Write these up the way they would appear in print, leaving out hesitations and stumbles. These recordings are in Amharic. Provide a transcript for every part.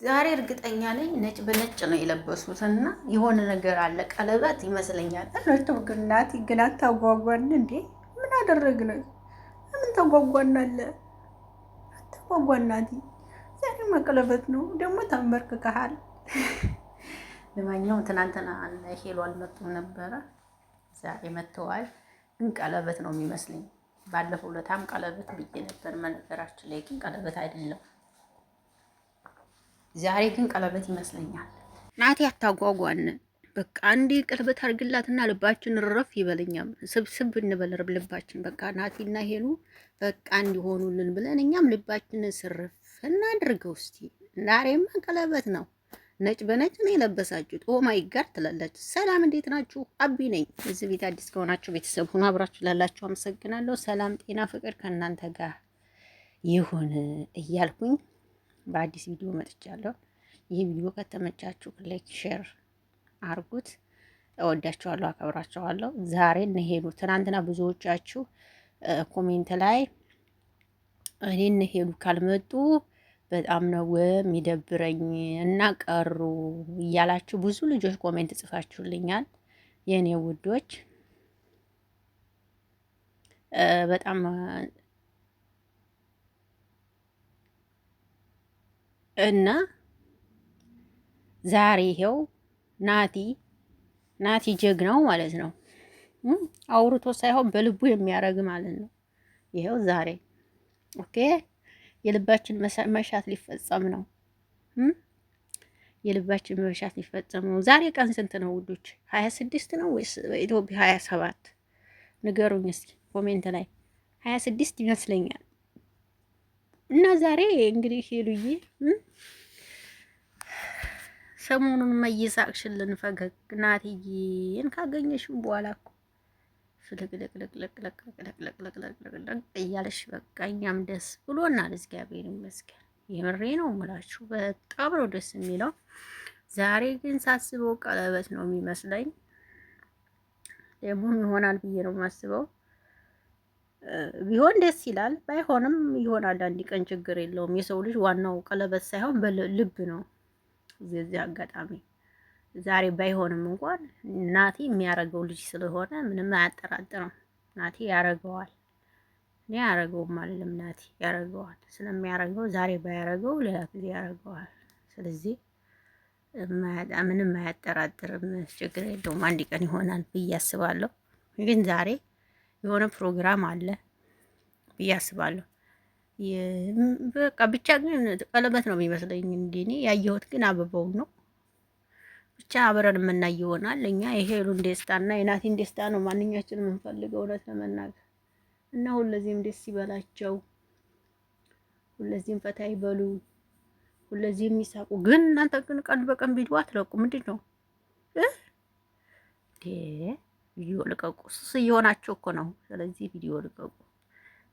ዛሬ እርግጠኛ ነኝ ነጭ በነጭ ነው የለበሱትና የሆነ ነገር አለ። ቀለበት ይመስለኛል። እረተው ግን ናቲ ግን አታጓጓን እንዴ! ምን አደረግን? ምን ተጓጓናለ? አታጓጓን ናቲ። ዛሬ ቀለበት ነው ደግሞ ተንበርክከሃል። ለማንኛውም ትናንትና ሄሎ አልመጡም ነበረ። ዛሬ መጥተዋል። ግን ቀለበት ነው የሚመስለኝ። ባለፈው ለታም ቀለበት ብዬ ነበር። መነገራችን ላይ ግን ቀለበት አይደለም። ዛሬ ግን ቀለበት ይመስለኛል። ናቲ አታጓጓን። በቃ አንዴ ቀለበት አድርግላትና ልባችን ረፍ ይበልኛም ስብስብ እንበል ልባችን። በቃ ናቲና ሄሉ በቃ እንዲሆኑልን ብለን እኛም ልባችንን ስርፍ እናድርገው እስቲ። ዛሬማ ቀለበት ነው። ነጭ በነጭ ነው የለበሳችሁት። ኦ ማይ ጋድ ትላላችሁ። ሰላም እንዴት ናችሁ? አቢ ነኝ። እዚህ ቤት አዲስ ከሆናችሁ ቤተሰብ ሁኑ። አብራችሁ ላላችሁ አመሰግናለሁ። ሰላም፣ ጤና፣ ፍቅር ከእናንተ ጋር ይሁን እያልኩኝ በአዲስ ቪዲዮ መጥቻለሁ። ይህ ቪዲዮ ከተመቻችሁ ላይክ፣ ሼር አርጉት። እወዳችኋለሁ፣ አከብራችኋለሁ። ዛሬ እንሄዱ ትናንትና ብዙዎቻችሁ ኮሜንት ላይ እኔ እንሄዱ ካልመጡ በጣም ነው የሚደብረኝ እና ቀሩ እያላችሁ ብዙ ልጆች ኮሜንት ጽፋችሁልኛል። የእኔ ውዶች በጣም እና ዛሬ ይሄው ናቲ ጀግናው ማለት ነው። አውርቶ ሳይሆን በልቡ የሚያደርግ ማለት ነው። ይሄው ዛሬ ኦኬ የልባችን መሻት ሊፈጸም ነው። የልባችን መሻት ሊፈጸም ነው። ዛሬ ቀን ስንት ነው ውዶች? 26 ነው ወይስ በኢትዮጵያ 27? ንገሩኝ እስኪ ኮሜንት ላይ 26 ይመስለኛል። እና ዛሬ እንግዲህ ሄሉዬ ሰሞኑን መይሳቅሽልን ፈገግ ናትዬን ካገኘሽም በኋላ እኮ ፍልቅልቅልቅልቅልቅልቅልቅልቅልቅልቅ እያለሽ በቃ እኛም ደስ ብሎናል። እግዚአብሔር ይመስገን። የምሬ ነው የምላችሁ፣ በጣም ነው ደስ የሚለው። ዛሬ ግን ሳስበው ቀለበት ነው የሚመስለኝ። ደግሞም ይሆናል ብዬ ነው የማስበው። ቢሆን ደስ ይላል፣ ባይሆንም ይሆናል አንድ ቀን፣ ችግር የለውም። የሰው ልጅ ዋናው ቀለበት ሳይሆን በልብ ነው። እዚህ አጋጣሚ ዛሬ ባይሆንም እንኳን ናቲ የሚያረገው ልጅ ስለሆነ ምንም አያጠራጥርም። ናቲ ያረገዋል። እኔ ያረገውም አልልም፣ ናቲ ያረገዋል። ስለሚያረገው ዛሬ ባያረገው ሌላ ጊዜ ያረገዋል። ስለዚህ ምንም አያጠራጥርም፣ ችግር የለውም። አንድ ቀን ይሆናል ብዬ አስባለሁ። ግን ዛሬ የሆነ ፕሮግራም አለ ብዬ አስባለሁ። በቃ ብቻ ግን ቀለበት ነው የሚመስለኝ። እንዲህ እኔ ያየሁት ግን አበባው ነው። ብቻ አብረን የምናይ ይሆናል። እኛ የሄሉን ደስታና የናቲን ደስታ ነው ማንኛችንም የምንፈልገው እውነት ለመናገር እና ሁለዚህም ደስ ይበላቸው፣ ሁለዚህም ፈታ ይበሉ፣ ሁለዚህም ይሳቁ። ግን እናንተ ግን ቀን በቀን ቪዲዮ አትለቁ። ምንድን ነው ቪዲዮ ልቀቁ። ሱስ እየሆናችሁ እኮ ነው። ስለዚህ ቪዲዮ ልቀቁ።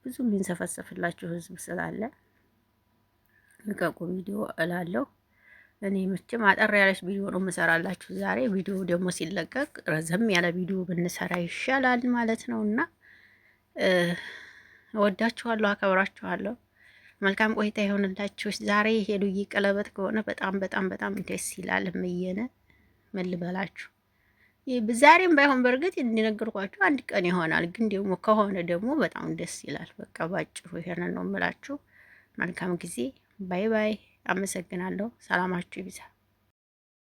ብዙ የሚንሰፈሰፍላችሁ ህዝብ ስላለ ልቀቁ ቪዲዮ እላለሁ። እኔ መቼም አጠር ያለች ቪዲዮ ነው የምሰራላችሁ ዛሬ። ቪዲዮ ደግሞ ሲለቀቅ ረዘም ያለ ቪዲዮ ብንሰራ ይሻላል ማለት ነው እና እወዳችኋለሁ፣ አከብራችኋለሁ። መልካም ቆይታ ይሆንላችሁ። ዛሬ ሄሉዬ ቀለበት ከሆነ በጣም በጣም በጣም ደስ ይላል። እምየነ ምን ልበላችሁ፣ ዛሬም ባይሆን በእርግጥ እንደነገርኳችሁ አንድ ቀን ይሆናል። ግን ደግሞ ከሆነ ደግሞ በጣም ደስ ይላል። በቃ ባጭሩ ይሄንን ነው የምላችሁ። መልካም ጊዜ። ባይ ባይ። አመሰግናለሁ። ሰላማችሁ ይብዛ።